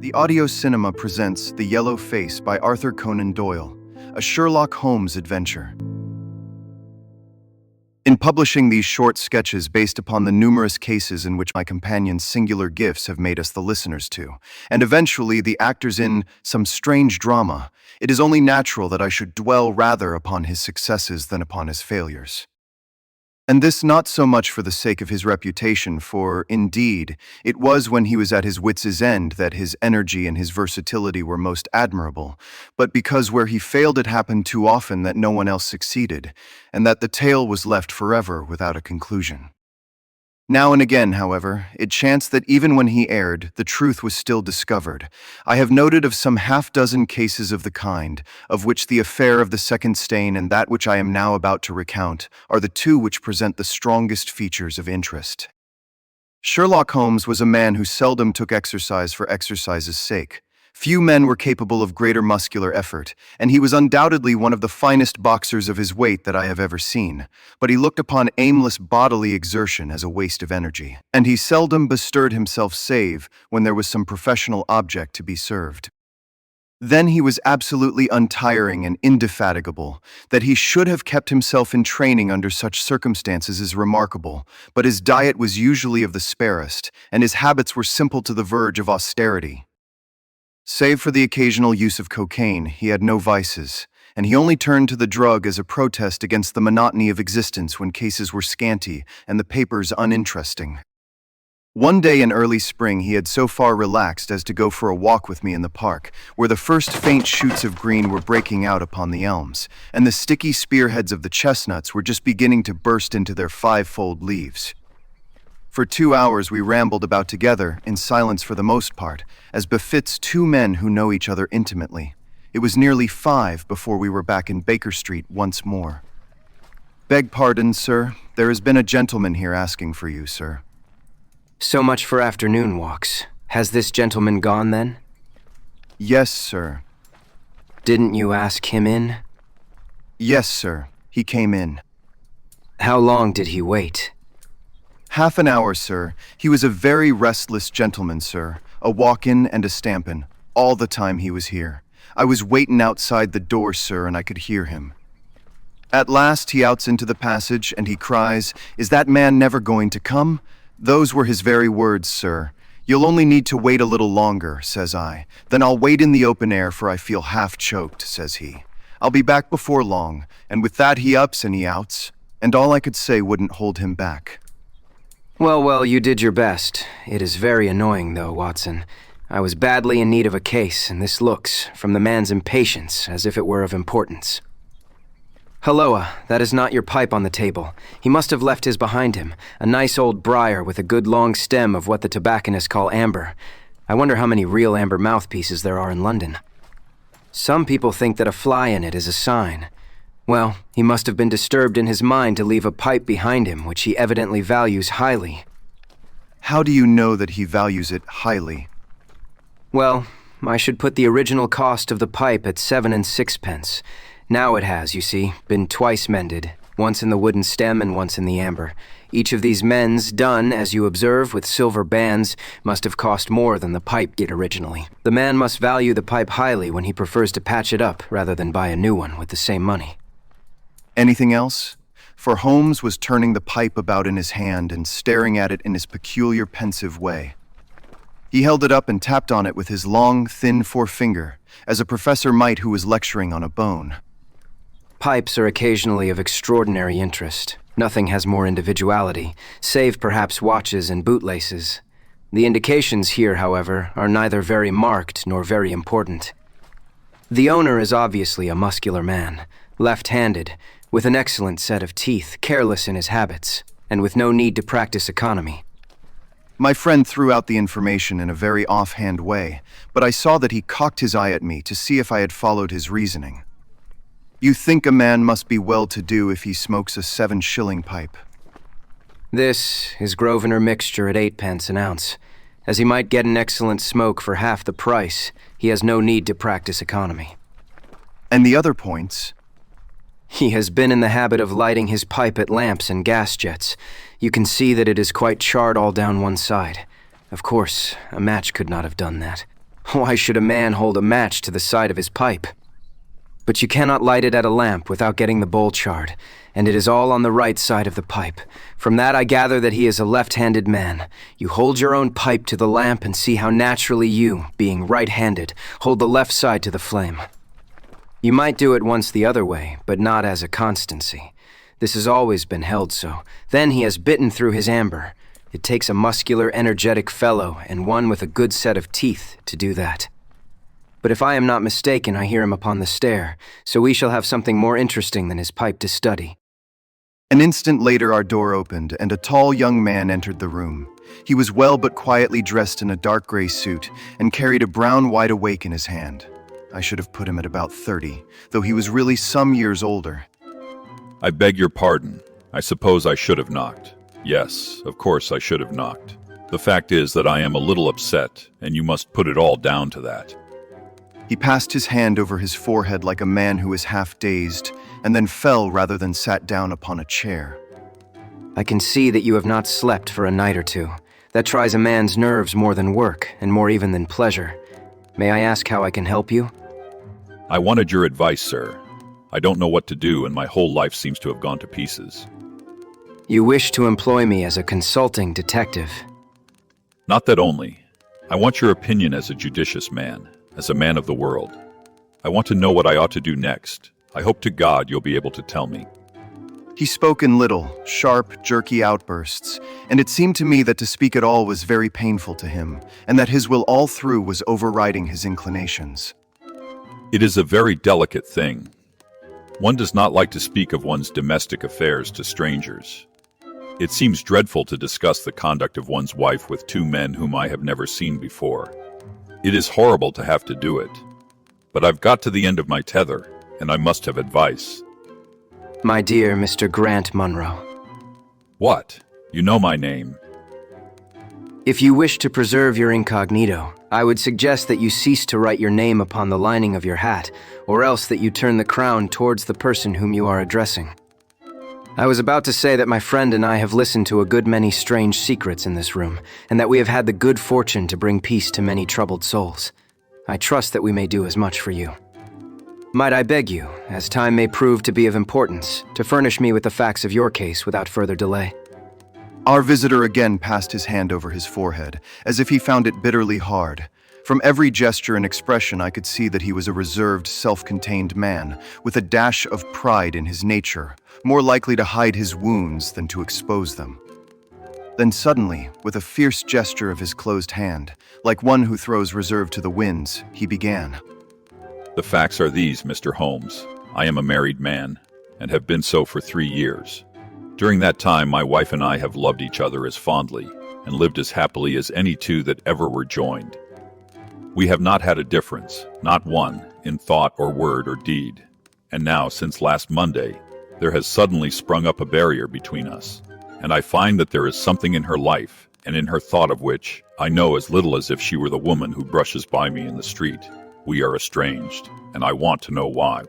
The audio cinema presents The Yellow Face by Arthur Conan Doyle, a Sherlock Holmes adventure. In publishing these short sketches based upon the numerous cases in which my companion's singular gifts have made us the listeners to, and eventually the actors in some strange drama, it is only natural that I should dwell rather upon his successes than upon his failures. And this not so much for the sake of his reputation, for, indeed, it was when he was at his wits' end that his energy and his versatility were most admirable, but because where he failed it happened too often that no one else succeeded, and that the tale was left forever without a conclusion. Now and again, however, it chanced that even when he erred, the truth was still discovered. I have noted of some half-dozen cases of the kind, of which the affair of the second stain and that which I am now about to recount are the two which present the strongest features of interest. Sherlock Holmes was a man who seldom took exercise for exercise's sake. Few men were capable of greater muscular effort, and he was undoubtedly one of the finest boxers of his weight that I have ever seen, but he looked upon aimless bodily exertion as a waste of energy, and he seldom bestirred himself save when there was some professional object to be served. Then he was absolutely untiring and indefatigable. That he should have kept himself in training under such circumstances is remarkable, but his diet was usually of the sparest, and his habits were simple to the verge of austerity. Save for the occasional use of cocaine, he had no vices, and he only turned to the drug as a protest against the monotony of existence when cases were scanty and the papers uninteresting. One day in early spring he had so far relaxed as to go for a walk with me in the park, where the first faint shoots of green were breaking out upon the elms, and the sticky spearheads of the chestnuts were just beginning to burst into their five-fold leaves. For 2 hours we rambled about together, in silence for the most part, as befits two men who know each other intimately. It was nearly 5 before we were back in Baker Street once more. "Beg pardon, sir. There has been a gentleman here asking for you, sir." So much for afternoon walks. Has this gentleman gone then? "Yes, sir." Didn't you ask him in? "Yes, sir. He came in." How long did he wait? "Half an hour, sir. He was a very restless gentleman, sir. A walk-in and a stamp-in, all the time he was here. I was waitin' outside the door, sir, and I could hear him. At last he outs into the passage, and he cries, 'Is that man never going to come?' Those were his very words, sir. 'You'll only need to wait a little longer,' says I. 'Then I'll wait in the open air, for I feel half choked,' says he. 'I'll be back before long,' and with that he ups and he outs, and all I could say wouldn't hold him back." Well, you did your best. It is very annoying, though, Watson. I was badly in need of a case, and this looks, from the man's impatience, as if it were of importance. Halloa, that is not your pipe on the table. He must have left his behind him, a nice old briar with a good long stem of what the tobacconists call amber. I wonder how many real amber mouthpieces there are in London. Some people think that a fly in it is a sign. Well, he must have been disturbed in his mind to leave a pipe behind him, which he evidently values highly. "How do you know that he values it highly?" Well, I should put the original cost of the pipe at 7 and 6 pence. Now it has, you see, been twice mended, once in the wooden stem and once in the amber. Each of these mends, done, as you observe, with silver bands, must have cost more than the pipe did originally. The man must value the pipe highly when he prefers to patch it up rather than buy a new one with the same money. Anything else? For Holmes was turning the pipe about in his hand and staring at it in his peculiar pensive way. He held it up and tapped on it with his long, thin forefinger, as a professor might who was lecturing on a bone. Pipes are occasionally of extraordinary interest. Nothing has more individuality, save perhaps watches and bootlaces. The indications here, however, are neither very marked nor very important. The owner is obviously a muscular man, left-handed, with an excellent set of teeth, careless in his habits, and with no need to practice economy. My friend threw out the information in a very offhand way, but I saw that he cocked his eye at me to see if I had followed his reasoning. "You think a man must be well-to-do if he smokes a 7-shilling pipe?" This is Grosvenor mixture at 8 pence an ounce. As he might get an excellent smoke for half the price, he has no need to practice economy. "And the other points?" He has been in the habit of lighting his pipe at lamps and gas jets. You can see that it is quite charred all down one side. Of course, a match could not have done that. Why should a man hold a match to the side of his pipe? But you cannot light it at a lamp without getting the bowl charred, and it is all on the right side of the pipe. From that I gather that he is a left-handed man. You hold your own pipe to the lamp and see how naturally you, being right-handed, hold the left side to the flame. You might do it once the other way, but not as a constancy. This has always been held so. Then he has bitten through his amber. It takes a muscular, energetic fellow, and one with a good set of teeth, to do that. But if I am not mistaken, I hear him upon the stair, so we shall have something more interesting than his pipe to study. An instant later our door opened, and a tall young man entered the room. He was well but quietly dressed in a dark gray suit, and carried a brown wide awake in his hand. I should have put him at about 30, though he was really some years older. I beg your pardon. I suppose I should have knocked. Yes, of course I should have knocked. The fact is that I am a little upset, and you must put it all down to that. He passed his hand over his forehead like a man who is half dazed, and then fell rather than sat down upon a chair. I can see that you have not slept for a night or two. That tries a man's nerves more than work, and more even than pleasure. May I ask how I can help you? I wanted your advice, sir. I don't know what to do, and my whole life seems to have gone to pieces. You wish to employ me as a consulting detective. Not that only. I want your opinion as a judicious man, as a man of the world. I want to know what I ought to do next. I hope to God you'll be able to tell me. He spoke in little, sharp, jerky outbursts, and it seemed to me that to speak at all was very painful to him, and that his will all through was overriding his inclinations. It is a very delicate thing. One does not like to speak of one's domestic affairs to strangers. It seems dreadful to discuss the conduct of one's wife with two men whom I have never seen before. It is horrible to have to do it. But I've got to the end of my tether, and I must have advice. My dear Mr. Grant Munro. What? You know my name. If you wish to preserve your incognito, I would suggest that you cease to write your name upon the lining of your hat, or else that you turn the crown towards the person whom you are addressing. I was about to say that my friend and I have listened to a good many strange secrets in this room, and that we have had the good fortune to bring peace to many troubled souls. I trust that we may do as much for you. Might I beg you, as time may prove to be of importance, to furnish me with the facts of your case without further delay? Our visitor again passed his hand over his forehead, as if he found it bitterly hard. From every gesture and expression I could see that he was a reserved, self-contained man, with a dash of pride in his nature, more likely to hide his wounds than to expose them. Then suddenly, with a fierce gesture of his closed hand, like one who throws reserve to the winds, he began. The facts are these, Mr. Holmes. I am a married man, and have been so for 3 years. During that time, my wife and I have loved each other as fondly, and lived as happily as any two that ever were joined. We have not had a difference, not one, in thought or word or deed. And now, since last Monday, there has suddenly sprung up a barrier between us, and I find that there is something in her life, and in her thought of which I know as little as if she were the woman who brushes by me in the street. We are estranged, and I want to know why.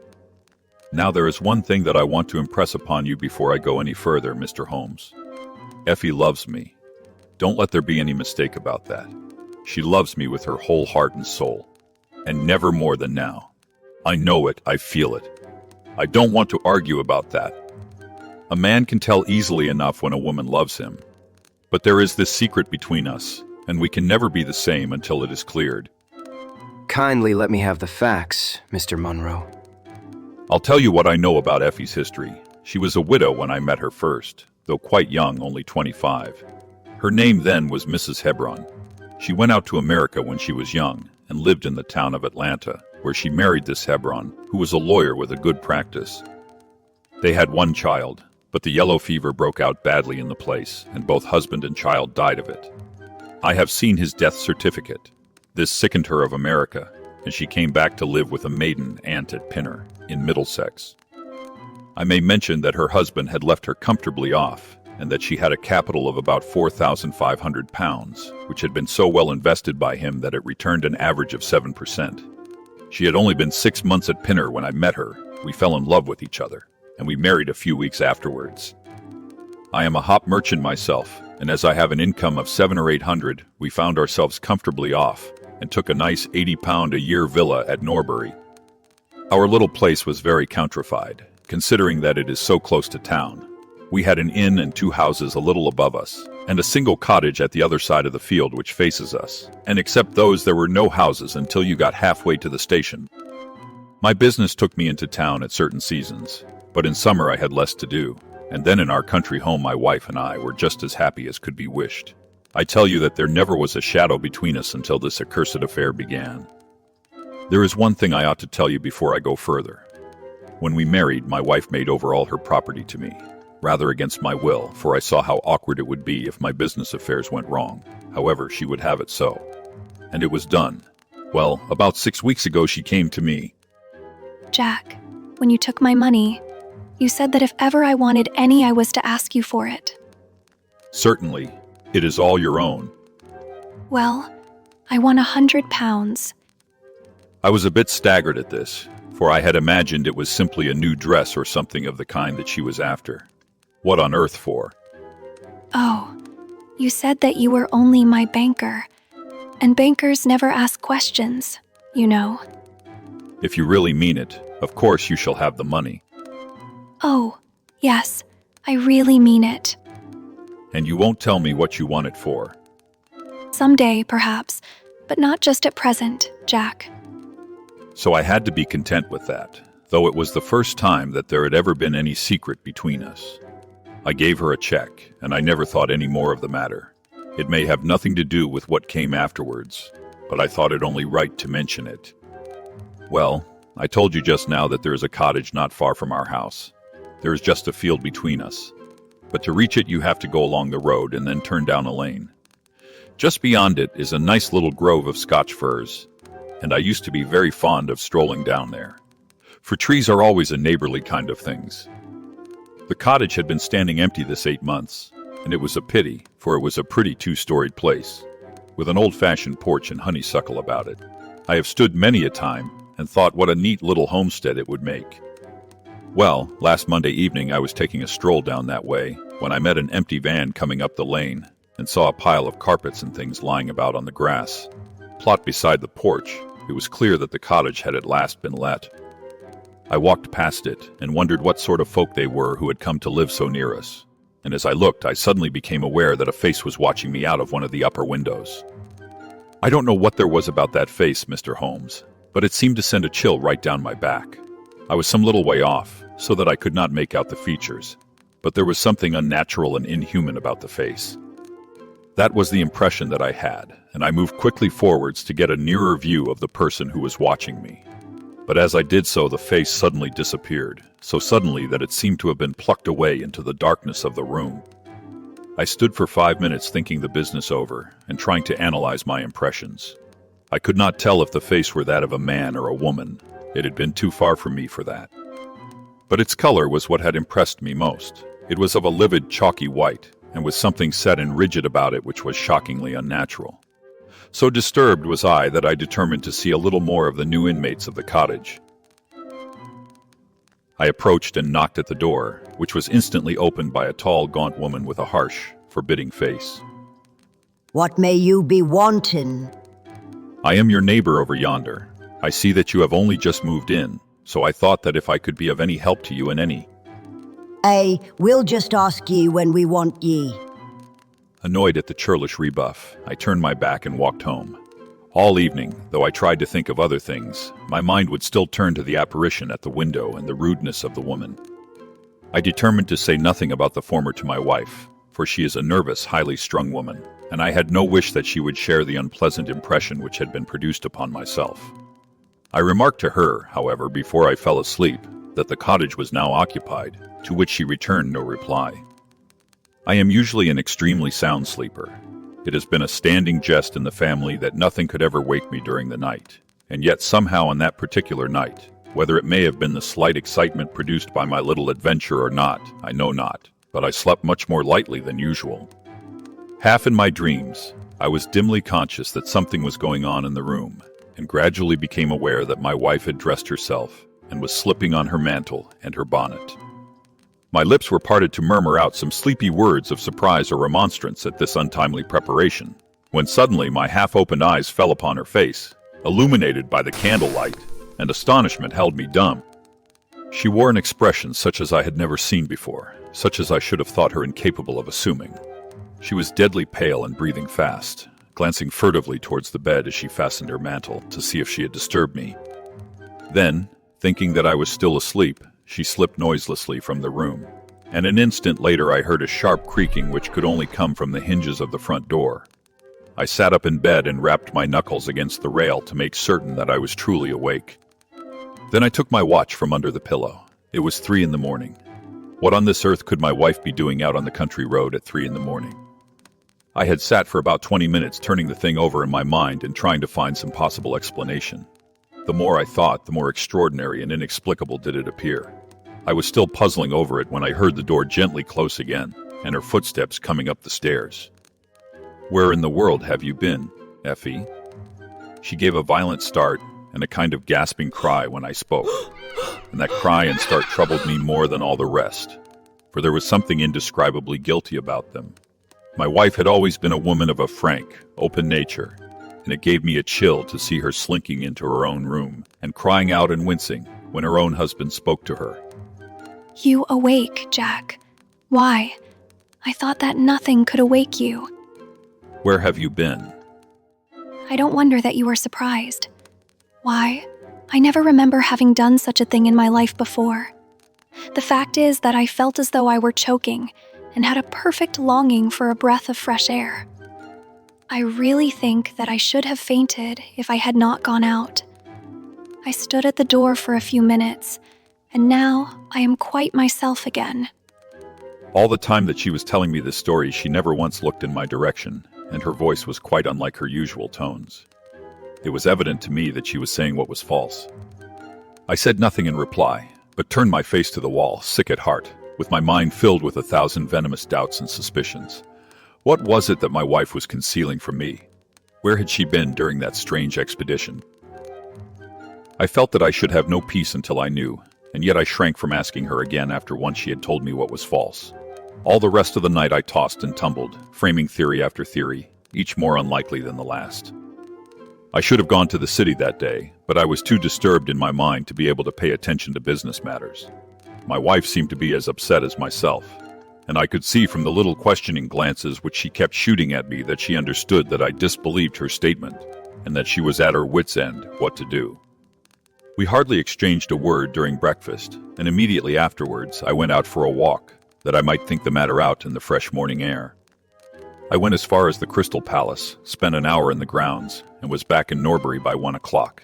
Now there is one thing that I want to impress upon you before I go any further, Mr. Holmes. Effie loves me. Don't let there be any mistake about that. She loves me with her whole heart and soul, and never more than now. I know it, I feel it. I don't want to argue about that. A man can tell easily enough when a woman loves him. But there is this secret between us, and we can never be the same until it is cleared. Kindly let me have the facts, Mr. Munro. I'll tell you what I know about Effie's history. She was a widow when I met her first, though quite young, only 25. Her name then was Mrs. Hebron. She went out to America when she was young, and lived in the town of Atlanta, where she married this Hebron, who was a lawyer with a good practice. They had one child, but the yellow fever broke out badly in the place, and both husband and child died of it. I have seen his death certificate. This sickened her of America, and she came back to live with a maiden aunt at Pinner, in Middlesex. I may mention that her husband had left her comfortably off, and that she had a capital of about £4,500, which had been so well invested by him that it returned an average of 7%. She had only been 6 months at Pinner when I met her. We fell in love with each other, and we married a few weeks afterwards. I am a hop merchant myself, and as I have an income of 700 or 800, we found ourselves comfortably off and took a nice 80-pound a year villa at Norbury. Our little place was very countrified, considering that it is so close to town. We had an inn and 2 houses a little above us, and a single cottage at the other side of the field which faces us, and except those there were no houses until you got halfway to the station. My business took me into town at certain seasons, but in summer I had less to do, and then in our country home my wife and I were just as happy as could be wished. I tell you that there never was a shadow between us until this accursed affair began. There is one thing I ought to tell you before I go further. When we married, my wife made over all her property to me, rather against my will, for I saw how awkward it would be if my business affairs went wrong. However, she would have it so. And it was done. Well, about 6 weeks ago she came to me. Jack, when you took my money, you said that if ever I wanted any, I was to ask you for it. Certainly. It is all your own. Well, I want £100. I was a bit staggered at this, for I had imagined it was simply a new dress or something of the kind that she was after. What on earth for? Oh, you said that you were only my banker, and bankers never ask questions, you know. If you really mean it, of course you shall have the money. Oh, yes, I really mean it. And you won't tell me what you want it for. Someday, perhaps, but not just at present, Jack. So I had to be content with that, though it was the first time that there had ever been any secret between us. I gave her a check, and I never thought any more of the matter. It may have nothing to do with what came afterwards, but I thought it only right to mention it. Well, I told you just now that there is a cottage not far from our house. There is just a field between us. But to reach it you have to go along the road and then turn down a lane. Just beyond it is a nice little grove of Scotch firs, and I used to be very fond of strolling down there. For trees are always a neighborly kind of things. The cottage had been standing empty this 8 months, and it was a pity, for it was a pretty 2-storied place, with an old-fashioned porch and honeysuckle about it. I have stood many a time and thought what a neat little homestead it would make. Well, last Monday evening I was taking a stroll down that way when I met an empty van coming up the lane and saw a pile of carpets and things lying about on the grass. Plot beside the porch, it was clear that the cottage had at last been let. I walked past it and wondered what sort of folk they were who had come to live so near us. And as I looked, I suddenly became aware that a face was watching me out of one of the upper windows. I don't know what there was about that face, Mr. Holmes, but it seemed to send a chill right down my back. I was some little way off, so that I could not make out the features, but there was something unnatural and inhuman about the face. That was the impression that I had, and I moved quickly forwards to get a nearer view of the person who was watching me. But as I did so, the face suddenly disappeared, so suddenly that it seemed to have been plucked away into the darkness of the room. I stood for 5 minutes thinking the business over and trying to analyze my impressions. I could not tell if the face were that of a man or a woman. It had been too far from me for that. But its color was what had impressed me most. It was of a livid, chalky white, and with something set and rigid about it which was shockingly unnatural. So disturbed was I that I determined to see a little more of the new inmates of the cottage. I approached and knocked at the door, which was instantly opened by a tall, gaunt woman with a harsh, forbidding face. What may you be wanting? I am your neighbor over yonder. I see that you have only just moved in, so I thought that if I could be of any help to you in any. We'll just ask ye when we want ye. Annoyed at the churlish rebuff, I turned my back and walked home. All evening, though I tried to think of other things, my mind would still turn to the apparition at the window and the rudeness of the woman. I determined to say nothing about the former to my wife, for she is a nervous, highly strung woman, and I had no wish that she would share the unpleasant impression which had been produced upon myself. I remarked to her, however, before I fell asleep, that the cottage was now occupied, to which she returned no reply. I am usually an extremely sound sleeper. It has been a standing jest in the family that nothing could ever wake me during the night, and yet somehow on that particular night, whether it may have been the slight excitement produced by my little adventure or not, I know not, but I slept much more lightly than usual. Half in my dreams, I was dimly conscious that something was going on in the room, and gradually became aware that my wife had dressed herself and was slipping on her mantle and her bonnet. My lips were parted to murmur out some sleepy words of surprise or remonstrance at this untimely preparation, when suddenly my half-opened eyes fell upon her face, illuminated by the candlelight, and astonishment held me dumb. She wore an expression such as I had never seen before, such as I should have thought her incapable of assuming. She was deadly pale and breathing fast, glancing furtively towards the bed as she fastened her mantle to see if she had disturbed me. Then, thinking that I was still asleep, she slipped noiselessly from the room, and an instant later I heard a sharp creaking which could only come from the hinges of the front door. I sat up in bed and rapped my knuckles against the rail to make certain that I was truly awake. Then I took my watch from under the pillow. It was 3 in the morning. What on this earth could my wife be doing out on the country road at 3 in the morning? I had sat for about 20 minutes turning the thing over in my mind and trying to find some possible explanation. The more I thought, the more extraordinary and inexplicable did it appear. I was still puzzling over it when I heard the door gently close again, and her footsteps coming up the stairs. "Where in the world have you been, Effie?" She gave a violent start and a kind of gasping cry when I spoke, and that cry and start troubled me more than all the rest, for there was something indescribably guilty about them. My wife had always been a woman of a frank, open nature, and it gave me a chill to see her slinking into her own room and crying out and wincing when her own husband spoke to her. You awake, Jack. Why? I thought that nothing could awake you. "Where have you been?" I don't wonder that you were surprised. Why? I never remember having done such a thing in my life before. The fact is that I felt as though I were choking and had a perfect longing for a breath of fresh air. I really think that I should have fainted if I had not gone out. I stood at the door for a few minutes, and now I am quite myself again. All the time that she was telling me this story, she never once looked in my direction, and her voice was quite unlike her usual tones. It was evident to me that she was saying what was false. I said nothing in reply, but turned my face to the wall, sick at heart, with my mind filled with 1,000 venomous doubts and suspicions. What was it that my wife was concealing from me? Where had she been during that strange expedition? I felt that I should have no peace until I knew, and yet I shrank from asking her again after once she had told me what was false. All the rest of the night I tossed and tumbled, framing theory after theory, each more unlikely than the last. I should have gone to the city that day, but I was too disturbed in my mind to be able to pay attention to business matters. My wife seemed to be as upset as myself, and I could see from the little questioning glances which she kept shooting at me that she understood that I disbelieved her statement, and that she was at her wit's end what to do. We hardly exchanged a word during breakfast, and immediately afterwards I went out for a walk, that I might think the matter out in the fresh morning air. I went as far as the Crystal Palace, spent an hour in the grounds, and was back in Norbury by 1 o'clock.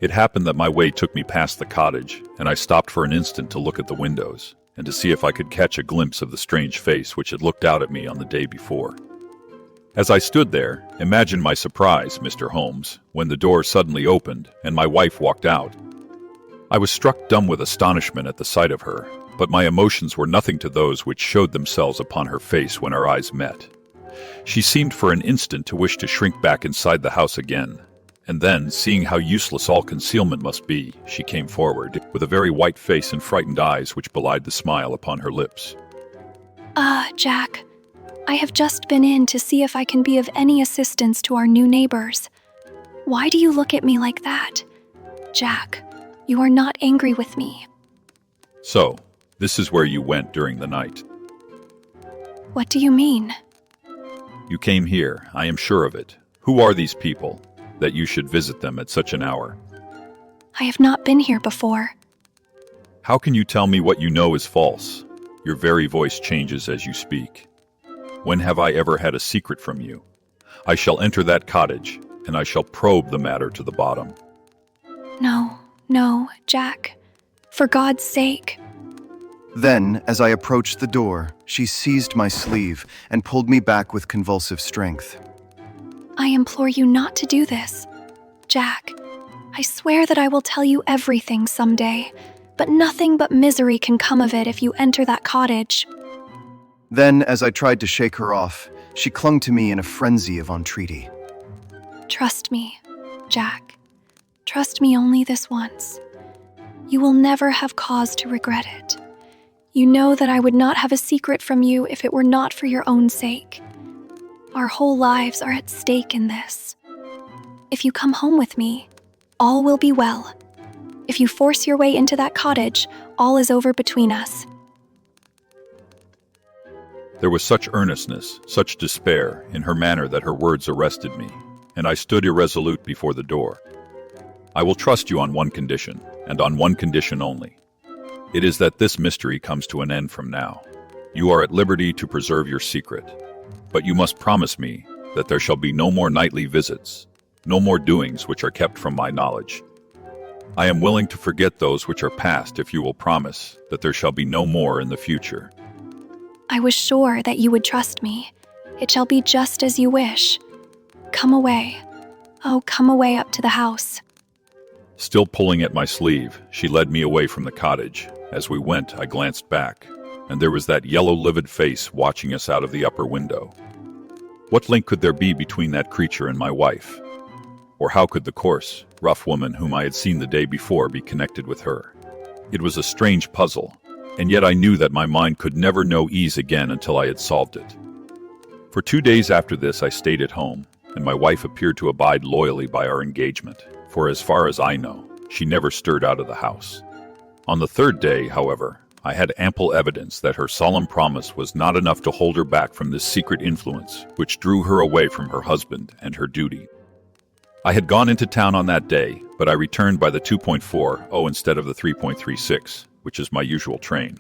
It happened that my way took me past the cottage, and I stopped for an instant to look at the windows, and to see if I could catch a glimpse of the strange face which had looked out at me on the day before. As I stood there, imagine my surprise, Mr. Holmes, when the door suddenly opened and my wife walked out. I was struck dumb with astonishment at the sight of her, but my emotions were nothing to those which showed themselves upon her face when our eyes met. She seemed for an instant to wish to shrink back inside the house again, and then, seeing how useless all concealment must be, she came forward, with a very white face and frightened eyes which belied the smile upon her lips. Jack, I have just been in to see if I can be of any assistance to our new neighbors. Why do you look at me like that? Jack, you are not angry with me. So, this is where you went during the night. What do you mean? You came here, I am sure of it. Who are these people, that you should visit them at such an hour? I have not been here before. How can you tell me what you know is false? Your very voice changes as you speak. When have I ever had a secret from you? I shall enter that cottage, and I shall probe the matter to the bottom. No, Jack. For God's sake. Then, as I approached the door, she seized my sleeve and pulled me back with convulsive strength. I implore you not to do this. Jack, I swear that I will tell you everything someday, but nothing but misery can come of it if you enter that cottage. Then, as I tried to shake her off, she clung to me in a frenzy of entreaty. Trust me, Jack. Trust me only this once. You will never have cause to regret it. You know that I would not have a secret from you if it were not for your own sake. Our whole lives are at stake in this. If you come home with me, all will be well. If you force your way into that cottage, all is over between us. There was such earnestness, such despair in her manner that her words arrested me, and I stood irresolute before the door. I will trust you on one condition, and on one condition only. It is that this mystery comes to an end from now. You are at liberty to preserve your secret, but you must promise me that there shall be no more nightly visits, no more doings which are kept from my knowledge. I am willing to forget those which are past if you will promise that there shall be no more in the future. I was sure that you would trust me. It shall be just as you wish. Come away. Oh, come away up to the house. Still pulling at my sleeve, she led me away from the cottage. As we went, I glanced back, and there was that yellow, livid face watching us out of the upper window. What link could there be between that creature and my wife? Or how could the coarse, rough woman whom I had seen the day before be connected with her? It was a strange puzzle, and yet I knew that my mind could never know ease again until I had solved it. For 2 days after this, I stayed at home, and my wife appeared to abide loyally by our engagement, for as far as I know, she never stirred out of the house. On the 3rd day, however, I had ample evidence that her solemn promise was not enough to hold her back from this secret influence which drew her away from her husband and her duty. I had gone into town on that day, but I returned by the 2.40 instead of the 3.36, which is my usual train.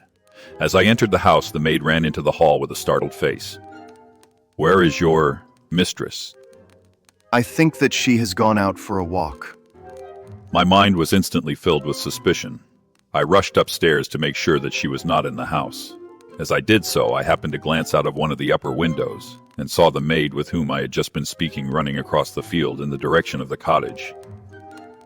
As I entered the house, the maid ran into the hall with a startled face. "Where is your mistress?" I think that she has gone out for a walk. My mind was instantly filled with suspicion. I rushed upstairs to make sure that she was not in the house. As I did so, I happened to glance out of one of the upper windows and saw the maid with whom I had just been speaking running across the field in the direction of the cottage.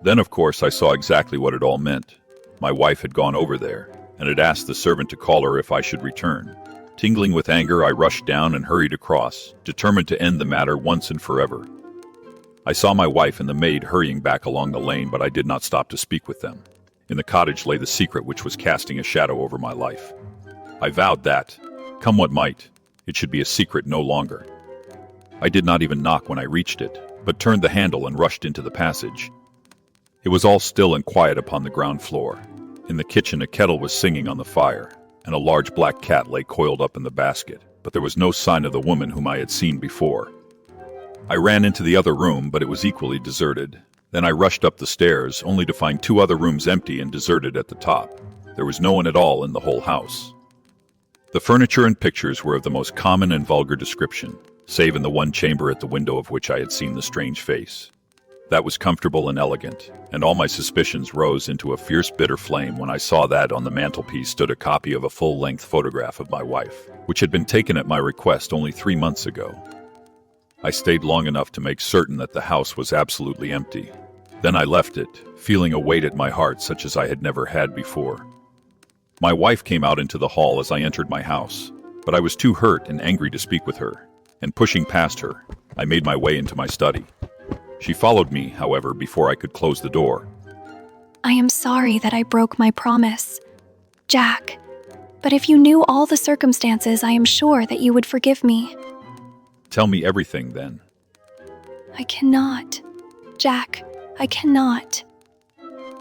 Then, of course, I saw exactly what it all meant. My wife had gone over there and had asked the servant to call her if I should return. Tingling with anger, I rushed down and hurried across, determined to end the matter once and forever. I saw my wife and the maid hurrying back along the lane, but I did not stop to speak with them. In the cottage lay the secret which was casting a shadow over my life. I vowed that, come what might, it should be a secret no longer. I did not even knock when I reached it, but turned the handle and rushed into the passage. It was all still and quiet upon the ground floor. In the kitchen, a kettle was singing on the fire, and a large black cat lay coiled up in the basket, but there was no sign of the woman whom I had seen before. I ran into the other room, but it was equally deserted. Then I rushed up the stairs, only to find 2 other rooms empty and deserted at the top. There was no one at all in the whole house. The furniture and pictures were of the most common and vulgar description, save in the one chamber at the window of which I had seen the strange face. That was comfortable and elegant, and all my suspicions rose into a fierce, bitter flame when I saw that on the mantelpiece stood a copy of a full-length photograph of my wife, which had been taken at my request only 3 months ago. I stayed long enough to make certain that the house was absolutely empty. Then I left it, feeling a weight at my heart such as I had never had before. My wife came out into the hall as I entered my house, but I was too hurt and angry to speak with her, and pushing past her, I made my way into my study. She followed me, however, before I could close the door. I am sorry that I broke my promise, Jack, but if you knew all the circumstances, I am sure that you would forgive me. Tell me everything, then. I cannot. Jack, I cannot.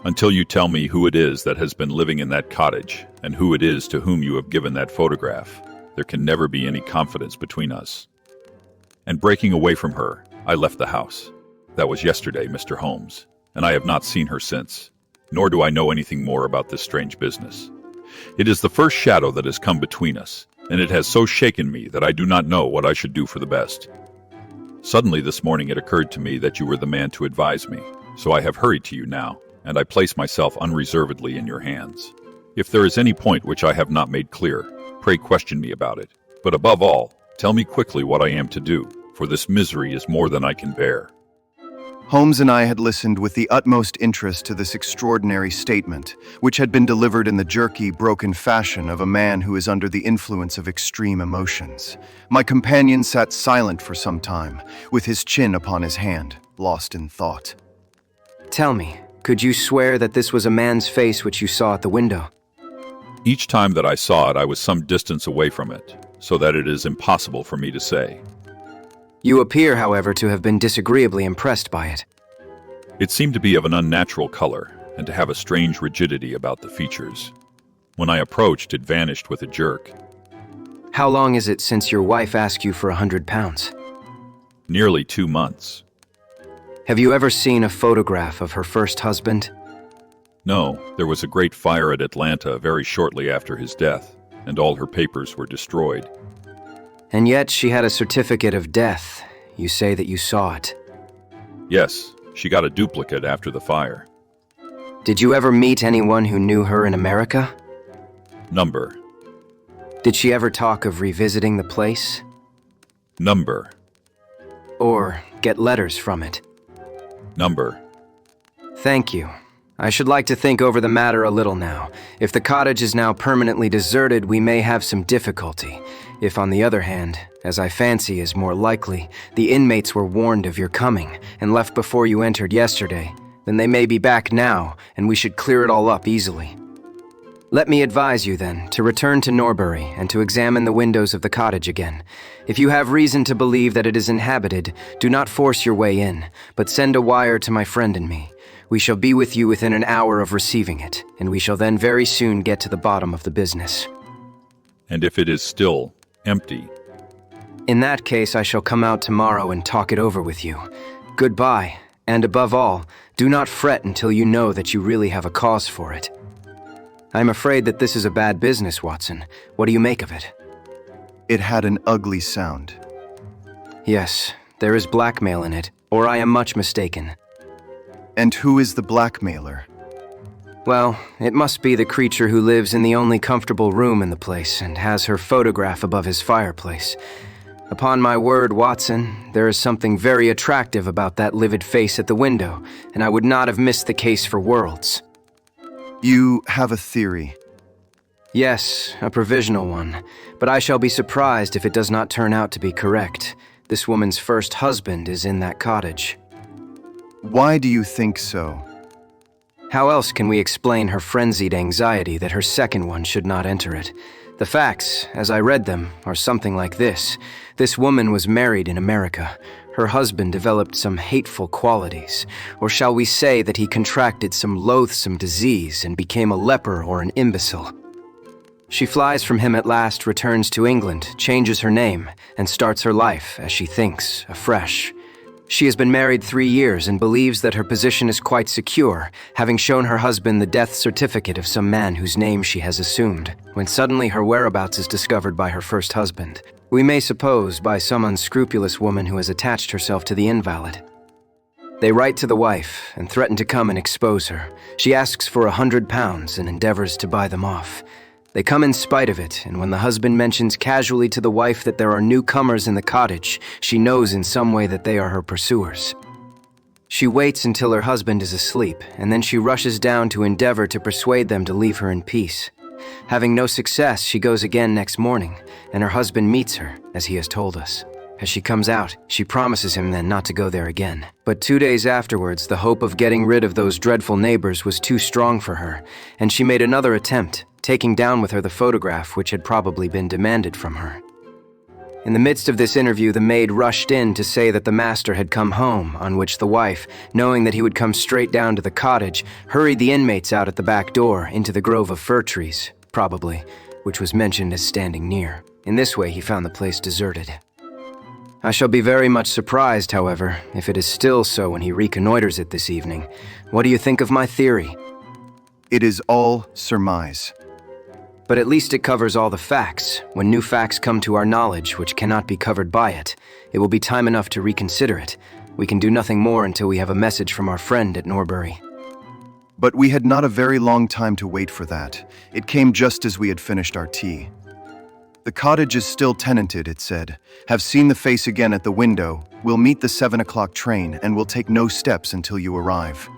Until you tell me who it is that has been living in that cottage, and who it is to whom you have given that photograph, there can never be any confidence between us. And breaking away from her, I left the house. That was yesterday, Mr. Holmes, and I have not seen her since, nor do I know anything more about this strange business. It is the first shadow that has come between us, and it has so shaken me that I do not know what I should do for the best. Suddenly this morning it occurred to me that you were the man to advise me, so I have hurried to you now, and I place myself unreservedly in your hands. If there is any point which I have not made clear, pray question me about it, but above all, tell me quickly what I am to do, for this misery is more than I can bear. Holmes and I had listened with the utmost interest to this extraordinary statement, which had been delivered in the jerky, broken fashion of a man who is under the influence of extreme emotions. My companion sat silent for some time, with his chin upon his hand, lost in thought. Tell me, could you swear that this was a man's face which you saw at the window? Each time that I saw it, I was some distance away from it, so that it is impossible for me to say. You appear, however, to have been disagreeably impressed by it. It seemed to be of an unnatural color, and to have a strange rigidity about the features. When I approached, it vanished with a jerk. How long is it since your wife asked you for £100? Nearly 2 months. Have you ever seen a photograph of her first husband? No, there was a great fire at Atlanta very shortly after his death, and all her papers were destroyed. And yet she had a certificate of death. You say that you saw it. Yes, she got a duplicate after the fire. Did you ever meet anyone who knew her in America? Number. Did she ever talk of revisiting the place? Number. Or get letters from it? Number. Thank you. I should like to think over the matter a little now. If the cottage is now permanently deserted, we may have some difficulty. If, on the other hand, as I fancy is more likely, the inmates were warned of your coming and left before you entered yesterday, then they may be back now, and we should clear it all up easily. Let me advise you, then, to return to Norbury and to examine the windows of the cottage again. If you have reason to believe that it is inhabited, do not force your way in, but send a wire to my friend and me. We shall be with you within an hour of receiving it, and we shall then very soon get to the bottom of the business. And if it is still empty? In that case, I shall come out tomorrow and talk it over with you. Goodbye, and above all, do not fret until you know that you really have a cause for it. I'm afraid that this is a bad business, Watson. What do you make of it? It had an ugly sound. Yes, there is blackmail in it, or I am much mistaken. And who is the blackmailer? Well, it must be the creature who lives in the only comfortable room in the place and has her photograph above his fireplace. Upon my word, Watson, there is something very attractive about that livid face at the window, and I would not have missed the case for worlds. You have a theory. Yes, a provisional one, but I shall be surprised if it does not turn out to be correct. This woman's first husband is in that cottage. Why do you think so? How else can we explain her frenzied anxiety that her second one should not enter it? The facts, as I read them, are something like this. This woman was married in America. Her husband developed some hateful qualities, or shall we say that he contracted some loathsome disease and became a leper or an imbecile. She flies from him at last, returns to England, changes her name, and starts her life, as she thinks, afresh. She has been married 3 years and believes that her position is quite secure, having shown her husband the death certificate of some man whose name she has assumed, when suddenly her whereabouts is discovered by her first husband. We may suppose by some unscrupulous woman who has attached herself to the invalid. They write to the wife and threaten to come and expose her. She asks for £100 and endeavors to buy them off. They come in spite of it, and when the husband mentions casually to the wife that there are newcomers in the cottage, she knows in some way that they are her pursuers. She waits until her husband is asleep, and then she rushes down to endeavor to persuade them to leave her in peace. Having no success, she goes again next morning, and her husband meets her, as he has told us. As she comes out, she promises him then not to go there again. But 2 days afterwards, the hope of getting rid of those dreadful neighbors was too strong for her, and she made another attempt, taking down with her the photograph which had probably been demanded from her. In the midst of this interview, the maid rushed in to say that the master had come home, on which the wife, knowing that he would come straight down to the cottage, hurried the inmates out at the back door into the grove of fir trees, probably, which was mentioned as standing near. In this way, he found the place deserted. I shall be very much surprised, however, if it is still so when he reconnoiters it this evening. What do you think of my theory? It is all surmise. But at least it covers all the facts. When new facts come to our knowledge which cannot be covered by it, it will be time enough to reconsider it. We can do nothing more until we have a message from our friend at Norbury. But we had not a very long time to wait for that. It came just as we had finished our tea. The cottage is still tenanted, it said. Have seen the face again at the window. We'll meet the 7 o'clock train and will take no steps until you arrive.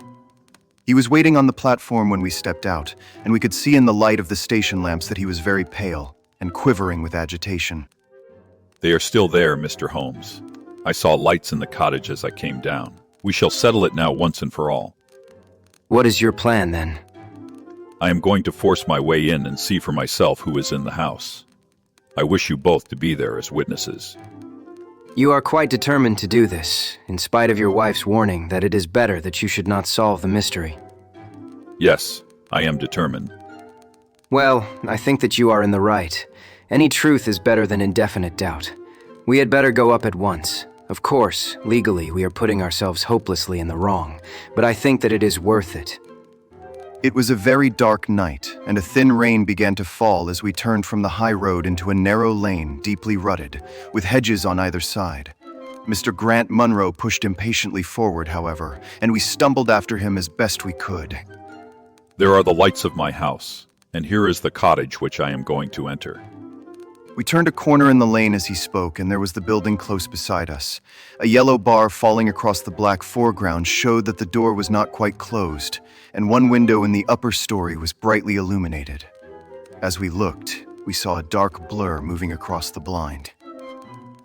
He was waiting on the platform when we stepped out, and we could see in the light of the station lamps that he was very pale and quivering with agitation. They are still there, Mr. Holmes. I saw lights in the cottage as I came down. We shall settle it now once and for all. What is your plan, then? I am going to force my way in and see for myself who is in the house. I wish you both to be there as witnesses. You are quite determined to do this, in spite of your wife's warning that it is better that you should not solve the mystery. Yes, I am determined. Well, I think that you are in the right. Any truth is better than indefinite doubt. We had better go up at once. Of course, legally, we are putting ourselves hopelessly in the wrong, but I think that it is worth it. It was a very dark night, and a thin rain began to fall as we turned from the high road into a narrow lane deeply rutted, with hedges on either side. Mr. Grant Munro pushed impatiently forward, however, and we stumbled after him as best we could. There are the lights of my house, and here is the cottage which I am going to enter. We turned a corner in the lane as he spoke, and there was the building close beside us. A yellow bar falling across the black foreground showed that the door was not quite closed, and one window in the upper story was brightly illuminated. As we looked, we saw a dark blur moving across the blind.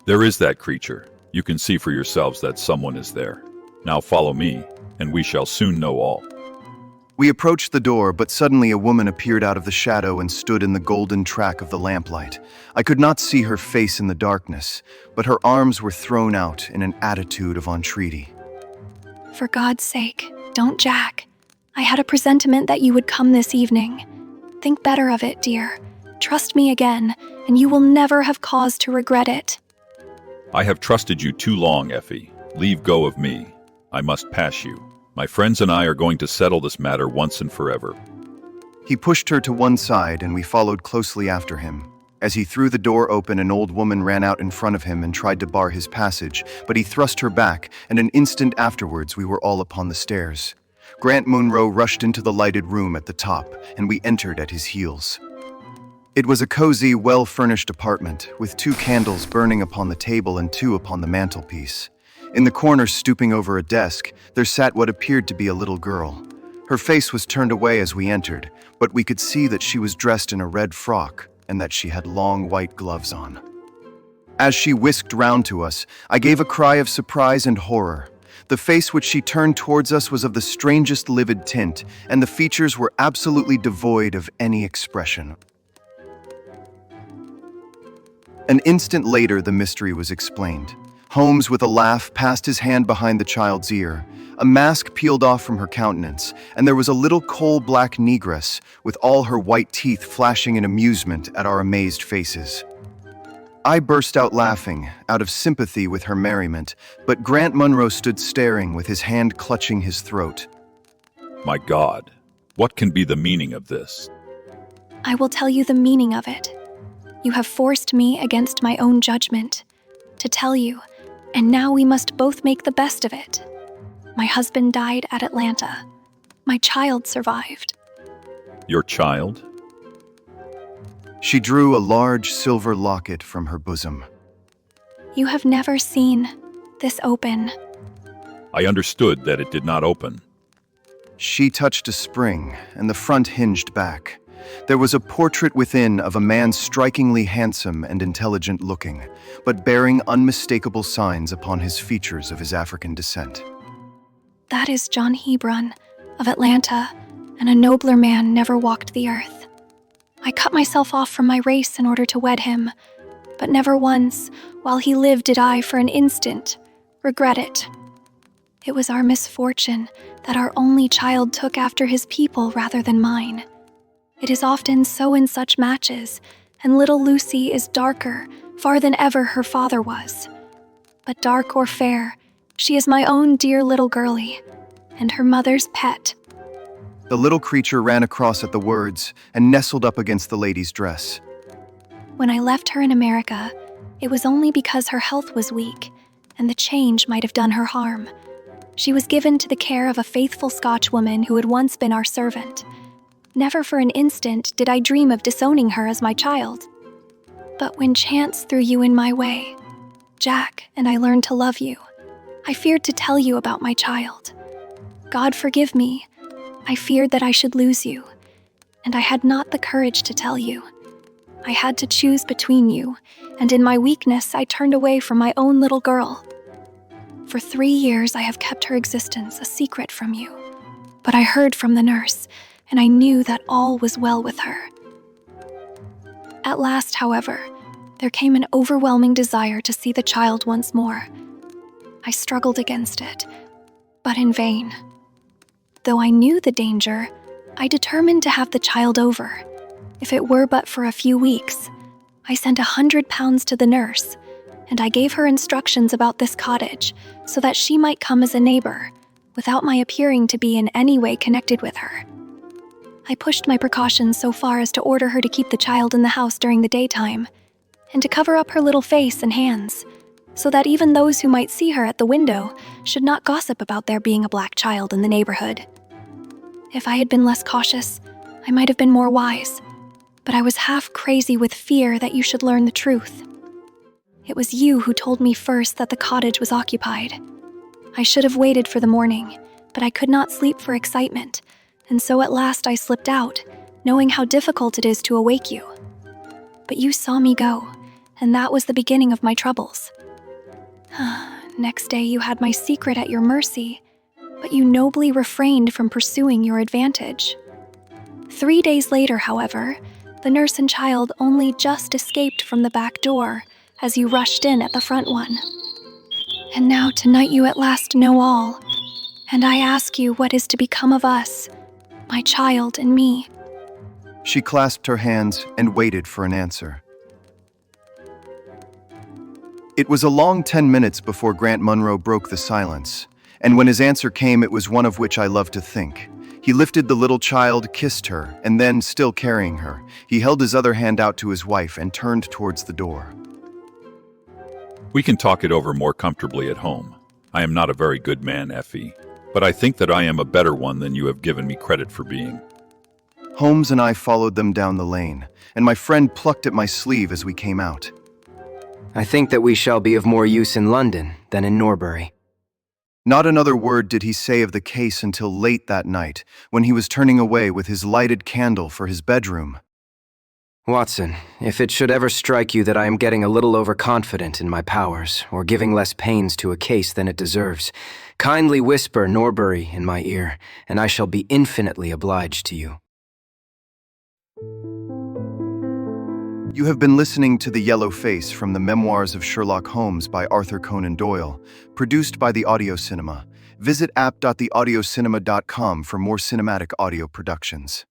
There is that creature. You can see for yourselves that someone is there. Now follow me, and we shall soon know all. We approached the door, but suddenly a woman appeared out of the shadow and stood in the golden track of the lamplight. I could not see her face in the darkness, but her arms were thrown out in an attitude of entreaty. For God's sake, don't Jack. I had a presentiment that you would come this evening. Think better of it, dear. Trust me again, and you will never have cause to regret it. I have trusted you too long, Effie. Leave go of me. I must pass you. My friends and I are going to settle this matter once and forever. He pushed her to one side, and we followed closely after him. As he threw the door open, an old woman ran out in front of him and tried to bar his passage, but he thrust her back, and an instant afterwards we were all upon the stairs. Grant Munro rushed into the lighted room at the top, and we entered at his heels. It was a cozy, well-furnished apartment, with 2 candles burning upon the table and 2 upon the mantelpiece. In the corner, stooping over a desk, there sat what appeared to be a little girl. Her face was turned away as we entered, but we could see that she was dressed in a red frock and that she had long white gloves on. As she whisked round to us, I gave a cry of surprise and horror. The face which she turned towards us was of the strangest livid tint, and the features were absolutely devoid of any expression. An instant later, the mystery was explained. Holmes, with a laugh, passed his hand behind the child's ear. A mask peeled off from her countenance, and there was a little coal-black negress, with all her white teeth flashing in amusement at our amazed faces. I burst out laughing, out of sympathy with her merriment, but Grant Munro stood staring, with his hand clutching his throat. My God, what can be the meaning of this? I will tell you the meaning of it. You have forced me against my own judgment to tell you, and now we must both make the best of it. My husband died at Atlanta. My child survived. Your child? She drew a large silver locket from her bosom. You have never seen this open. I understood that it did not open. She touched a spring, and the front hinged back. There was a portrait within of a man strikingly handsome and intelligent-looking, but bearing unmistakable signs upon his features of his African descent. That is John Hebron of Atlanta, and a nobler man never walked the earth. I cut myself off from my race in order to wed him, but never once, while he lived, did I, for an instant, regret it. It was our misfortune that our only child took after his people rather than mine. It is often so in such matches, and little Lucy is darker far than ever her father was. But dark or fair, she is my own dear little girlie, and her mother's pet. The little creature ran across at the words and nestled up against the lady's dress. When I left her in America, it was only because her health was weak, and the change might have done her harm. She was given to the care of a faithful Scotchwoman who had once been our servant. Never for an instant did I dream of disowning her as my child. But when chance threw you in my way, Jack, and I learned to love you, I feared to tell you about my child. God forgive me. I feared that I should lose you, and I had not the courage to tell you. I had to choose between you, and in my weakness I turned away from my own little girl. For 3 years I have kept her existence a secret from you, but I heard from the nurse and I knew that all was well with her. At last, however, there came an overwhelming desire to see the child once more. I struggled against it, but in vain. Though I knew the danger, I determined to have the child over, if it were but for a few weeks. I sent £100 to the nurse, and I gave her instructions about this cottage so that she might come as a neighbor, without my appearing to be in any way connected with her. I pushed my precautions so far as to order her to keep the child in the house during the daytime, and to cover up her little face and hands, so that even those who might see her at the window should not gossip about there being a black child in the neighborhood. If I had been less cautious, I might have been more wise, but I was half crazy with fear that you should learn the truth. It was you who told me first that the cottage was occupied. I should have waited for the morning, but I could not sleep for excitement, and so at last I slipped out, knowing how difficult it is to awake you. But you saw me go, and that was the beginning of my troubles. Next day you had my secret at your mercy, but you nobly refrained from pursuing your advantage. 3 days later, however, the nurse and child only just escaped from the back door as you rushed in at the front one. And now tonight you at last know all, and I ask you what is to become of us, my child and me. She clasped her hands and waited for an answer. It was a long 10 minutes before Grant Munro broke the silence, and when his answer came, it was one of which I love to think. He lifted the little child, kissed her, and then, still carrying her, he held his other hand out to his wife and turned towards the door. We can talk it over more comfortably at home. I am not a very good man, Effie, but I think that I am a better one than you have given me credit for being. Holmes and I followed them down the lane, and my friend plucked at my sleeve as we came out. I think that we shall be of more use in London than in Norbury. Not another word did he say of the case until late that night, when he was turning away with his lighted candle for his bedroom. Watson, if it should ever strike you that I am getting a little overconfident in my powers, or giving less pains to a case than it deserves, kindly whisper Norbury in my ear, and I shall be infinitely obliged to you. You have been listening to The Yellow Face from the Memoirs of Sherlock Holmes by Arthur Conan Doyle, produced by The Audio Cinema. Visit app.theaudiocinema.com for more cinematic audio productions.